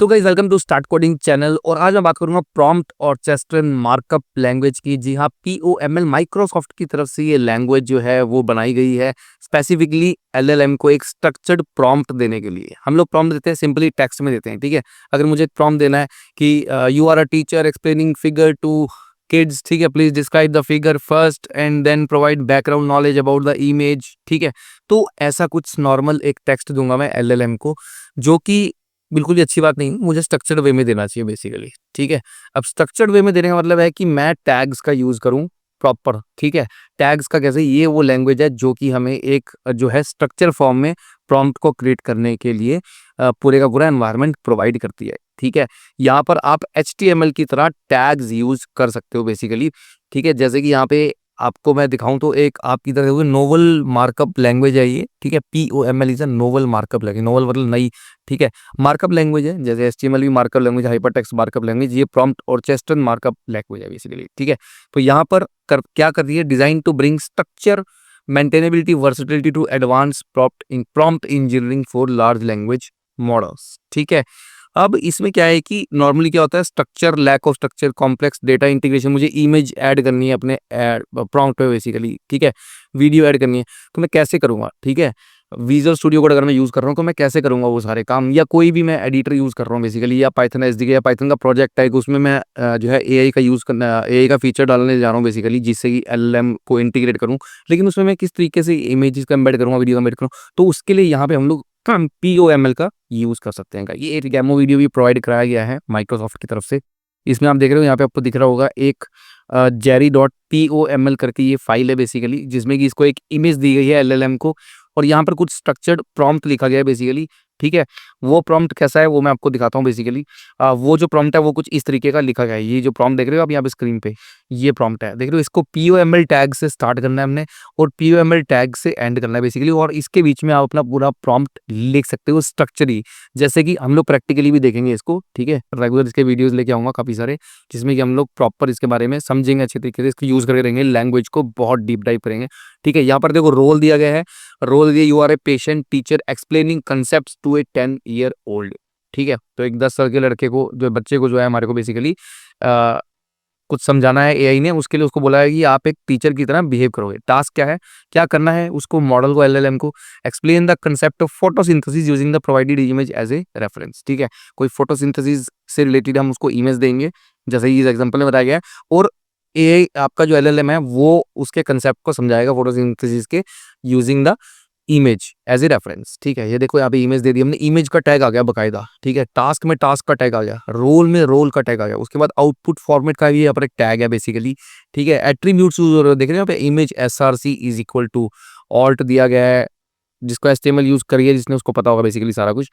तो guys welcome to start coding channel. और आज मैं बात करूंगा प्रॉम्प्ट और चेस्टन मार्कअप लैंग्वेज की। जी हाँ, POML माइक्रोसॉफ्ट की तरफ से ये लैंग्वेज जो है वो बनाई गई है स्पेसिफिकली LLM को एक स्ट्रक्चर्ड प्रॉम्प्ट देने के लिए। हम लोग प्रॉम्प्ट देते हैं सिंपली टेक्स्ट में देते हैं, ठीक है। अगर मुझे प्रॉम्प्ट देना है कि you are a teacher explaining figure to kids, ठीक है, please describe the figure first and then provide background knowledge about the image, ठीक है। तो ऐसा कुछ नॉर्मल एक टेक्स्ट दूंगा मैं LLM को, जो कि बिल्कुल भी अच्छी बात नहीं है। मुझे स्ट्रक्चर्ड वे में देना चाहिए बेसिकली, ठीक है। अब स्ट्रक्चर्ड वे में देने का मतलब है कि मैं टैग्स का यूज करूं प्रॉपर, ठीक है। टैग्स का कैसे, ये वो लैंग्वेज है जो कि हमें एक जो है स्ट्रक्चर फॉर्म में प्रॉम्प्ट को क्रिएट करने के लिए पूरे का पूरा एनवायरनमेंट प्रोवाइड करती है, ठीक है। यहाँ पर आप HTML की तरह टैग्स यूज कर सकते हो बेसिकली, ठीक है। जैसे कि यहाँ पे आपको मैं दिखाऊं तो एक आपकी तरह से नोवल मार्कअप लैंग्वेज है ये, ठीक है। POML is a novel markup language, novel मतलब नई, ठीक है, मार्कअप लैंग्वेज है। जैसे HTML भी markup language, hypertext markup language, ये प्रॉम्प्ट और चेस्टन मार्कअप लैंग्वेज है बेसिकली, ठीक है। तो यहाँ पर क्या कर रही है, design to bring structure maintainability versatility to advance prompt engineering for large language models, ठीक है। अब इसमें क्या है कि नॉर्मली क्या होता है, structure, lack of structure, complex data integration, मुझे इमेज ऐड करनी है अपने प्रॉम्प्ट पे बेसिकली, ठीक है। वीडियो ऐड करनी है तो मैं कैसे करूंगा, ठीक है। विजुअल स्टूडियो कोड अगर मैं यूज कर रहा हूँ तो मैं कैसे करूंगा वो सारे काम, या कोई भी मैं एडिटर यूज कर रहा हूँ बेसिकली, या पाइथन SDK या पाइथन का प्रोजेक्ट है कि उसमें मैं जो है AI का यूज करना, AI का फीचर डालने जा रहा हूँ बेसिकली, जिससे कि LLM को इंटीग्रेट करूँ। लेकिन उसमें मैं किस तरीके से इमेजेस का एम्बेड करूँगा, वीडियो का एम्बेड करूँ, तो उसके लिए यहाँ पे हम लोग POML का यूज कर सकते हैं। ये एक डेमो वीडियो भी प्रोवाइड कराया गया है माइक्रोसॉफ्ट की तरफ से। इसमें आप देख रहे हो, यहाँ पे आपको दिख रहा होगा एक jerry.poml करके ये फाइल है बेसिकली, जिसमें कि इसको एक इमेज दी गई है LLM को, और यहाँ पर कुछ स्ट्रक्चर्ड प्रॉम्प्ट लिखा गया है बेसिकली, ठीक है। वो प्रॉम्प्ट कैसा है वो मैं आपको दिखाता हूँ बेसिकली। वो जो प्रॉम्प्ट है वो कुछ इस तरीके का लिखा गया है। ये जो प्रॉम्प्ट देख रहे हो आप यहाँ पे स्क्रीन पे, ये प्रॉम्प्ट है, देख रहे हो। इसको POML टैग से स्टार्ट करना है हमने, और POML टैग से एंड करना है बेसिकली, और इसके बीच में आप अपना पूरा प्रॉम्प्ट लिख सकते हो स्ट्रक्चरली, जैसे कि हम लोग प्रैक्टिकली भी देखेंगे इसको, ठीक है। रेगुलर इसके वीडियोस लेके आऊंगा काफी सारे, जिसमें कि हम लोग प्रॉपर इसके बारे में समझेंगे, अच्छे तरीके से इसको यूज करके रहेंगे, लैंग्वेज को बहुत डीप डाइव करेंगे, ठीक है। यहाँ पर देखो रोल दिया गया है, रोल दिया you are a patient teacher explaining concept to a 10 year old, ठीक है। तो एक 10 साल के लड़के को, जो बच्चे को जो है हमारे को बेसिकली कुछ समझाना है AI ने, उसके लिए उसको बोला है कि आप एक टीचर की तरह बिहेव करोगे। टास्क क्या है, क्या करना है उसको, मॉडल को, LLM को, explain the concept of photosynthesis using the provided image as a reference, ठीक है। कोई फोटोसिंथेसिस से रिलेटेड हम उसको इमेज देंगे, जैसे ही इस एग्जांपल में बताया गया है, और AI आपका जो LLM है वो उसके कंसेप्ट को समझाएगा फोटोसिंथेसिस के, using the image as a reference, ठीक है। ये देखो यहाँ पे इमेज दे दी हमने, इमेज का टैग आ गया बकायदा, ठीक है। टास्क में टास्क का टैग आ गया, रोल में रोल का टैग आ गया, उसके बाद आउटपुट फॉर्मेट का भी यहाँ पर एक टैग है बेसिकली, ठीक है। एट्रीब्यूट्स यूज हो रहे हो, देख रहे हो यहाँ पे, image SRC is equal to alt दिया गया है, जिसको HTML यूज करिए, जिसने उसको पता होगा बेसिकली सारा कुछ,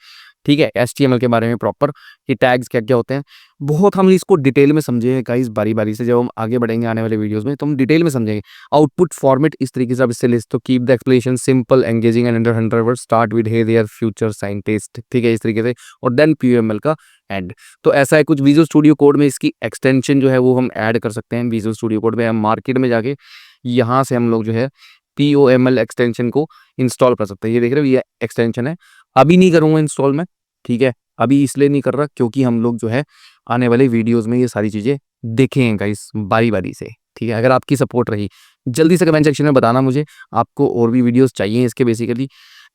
ठीक है। HTML के बारे में प्रॉपर ये टैग्स क्या क्या होते हैं, बहुत हम इसको डिटेल में समझेंगे गाइस बारी बारी से। जब हम आगे बढ़ेंगे आने वाले वीडियोस में तो हम डिटेल में समझेंगे। आउटपुट फॉर्मेट इस तरीके से आप इससे लिस्ट, तो keep the explanation simple engaging and under 100 word, start with hey there future scientist, ठीक है, इस तरीके से, और देन POML का एंड। तो ऐसा है कुछ। विजुअल स्टूडियो कोड में इसकी एक्सटेंशन जो है वो हम ऐड कर सकते हैं। विजुअल स्टूडियो कोड में हम मार्केट में जाके यहाँ से हम लोग जो है POML एक्सटेंशन को इंस्टॉल कर सकते हैं। ये देख रहे हो, ये एक्सटेंशन है। अभी नहीं करूँगा इंस्टॉल में, ठीक है। अभी इसलिए नहीं कर रहा क्योंकि हम लोग जो है आने वाले वीडियोस में ये सारी चीज़ें देखेंगे गाइस बारी बारी से, ठीक है। अगर आपकी सपोर्ट रही, जल्दी से कमेंट सेक्शन में बताना मुझे आपको और भी वीडियोस चाहिए इसके बेसिकली,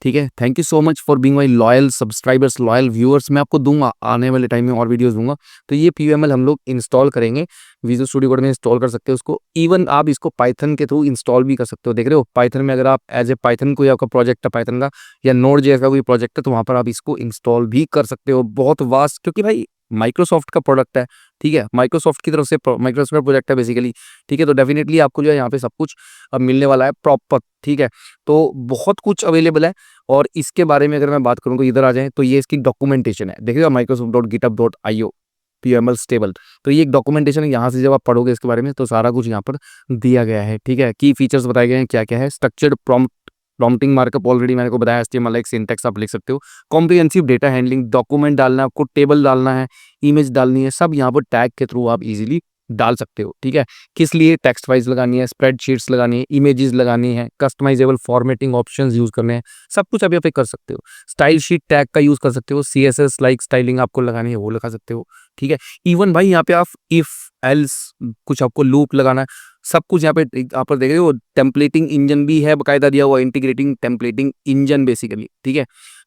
ठीक है। Thank you so much for being my loyal subscribers, loyal viewers. मैं आपको दूंगा आने वाले टाइम में और वीडियोस दूंगा। तो ये POML हम लोग इंस्टॉल करेंगे, विजुअल स्टूडियो कोड में इंस्टॉल कर सकते हो उसको। इवन आप इसको पाइथन के थ्रू इंस्टॉल भी कर सकते हो, देख रहे हो। पाइथन में अगर आप एज ए पाइथन कोई आपका प्रोजेक्ट है पाइथन का, या Node.js का कोई प्रोजेक्ट है, तो वहाँ पर आप इसको इंस्टॉल भी कर सकते हो। बहुत वास्ट, क्योंकि भाई माइक्रोसॉफ्ट का प्रोडक्ट है, ठीक है। माइक्रोसॉफ्ट की तरफ से माइक्रोसॉफ्ट का प्रोजेक्ट है बेसिकली, ठीक है। तो डेफिनेटली आपको जो है यहाँ पे सब कुछ अब मिलने वाला है प्रॉपर, ठीक है। तो बहुत कुछ अवेलेबल है। और इसके बारे में अगर मैं बात करूँ तो इधर आ जाए तो ये इसकी डॉक्यूमेंटेशन है, देखिएगा microsoft.github.io POML स्टेबल। तो ये एक डॉक्यूमेंटेशन है, यहाँ से जब आप पढ़ोगे इसके बारे में तो सारा कुछ यहाँ पर दिया गया है, ठीक है। की फीचर्स बताए गए हैं क्या क्या है, स्ट्रक्चर्ड प्रॉम्प्टिंग मार्कअप ऑलरेडी मैंने को बताया, HTML एक सिंटैक्स आप लिख सकते हो, कॉम्प्रिहेंसिव डेटा हैंडलिंग, डॉक्यूमेंट डालना है आपको, टेबल डालना है, इमेज डालनी है, सब यहाँ पर टैग के थ्रू आप इजीली डाल सकते हो, ठीक है। किस लिए टेक्स्ट वाइज लगानी है, स्प्रेडशीट्स लगानी है, इमेजेस लगानी है, कस्टमाइजेबल फॉर्मेटिंग ऑप्शंस यूज करने हैं, सब कुछ आप यहाँ पे कर सकते हो। स्टाइल शीट टैग का यूज कर सकते हो, सीएसएस लाइक स्टाइलिंग आपको लगानी है वो लगा सकते हो, ठीक है। इवन भाई यहाँ पे आप इफ एल्स कुछ आपको लूप लगाना है, सब कुछ यहाँ पे आप पर देख रहे हो। टेम्पलेटिंग इंजन भी है बकायदा दिया हुआ, इंटीग्रेटिंग टेम्पलेटिंग इंजन बेसिकली, ठीक है।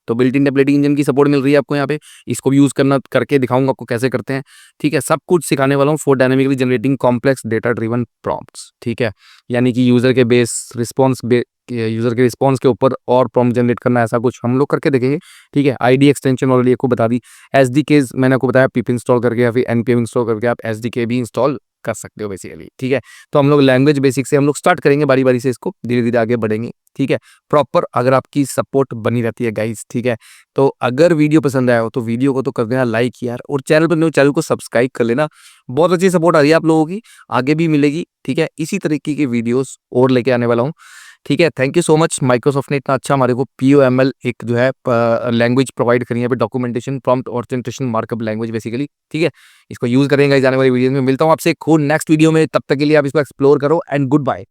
तो बिल्ट इन टेम्पलेटिंग इंजन की सपोर्ट मिल रही है आपको यहाँ पे, इसको भी यूज करना करके दिखाऊंगा आपको कैसे करते हैं, ठीक है। सब कुछ सिखाने वाला हूँ for dynamically generating complex data driven prompts, ठीक है। यानी कि यूजर के यूजर के रिस्पॉन्स के ऊपर और प्रॉम्प्ट जनरेट करना, ऐसा कुछ हम लोग करके देखेंगे, ठीक है। आईडी एक्सटेंशन ऑलरेडी आपको बता दी, एसडीकेज मैंने आपको बताया, पिप इंस्टॉल करके या फिर एनपीएम इंस्टॉल करके आप एसडीके भी इंस्टॉल कर सकते हो बेसिकली, ठीक है। तो हम लोग लैंग्वेज बेसिक से हम लोग स्टार्ट करेंगे, बारी बारी से इसको धीरे धीरे आगे बढ़ेंगे, ठीक है। प्रॉपर अगर आपकी सपोर्ट बनी रहती है गाइस, ठीक है। तो अगर वीडियो पसंद आया हो तो वीडियो को तो कर देना लाइक यार, और चैनल पर न्यू चैनल को सब्सक्राइब कर लेना। बहुत अच्छी सपोर्ट आ रही है आप लोगों की, आगे भी मिलेगी, ठीक है। इसी तरीके की वीडियोस और लेके आने वाला हूँ, ठीक है। Thank you so much, Microsoft ने इतना अच्छा हमारे को POML एक जो है लैंग्वेज प्रोवाइड करी है पे, documentation prompt authentication markup language basically, ठीक है। इसको यूज करेंगे जाने वाली वीडियो में। मिलता हूँ आपसे एक नेक्स्ट वीडियो में, तब तक के लिए आप इसको एक्सप्लोर करो एंड गुड बाय।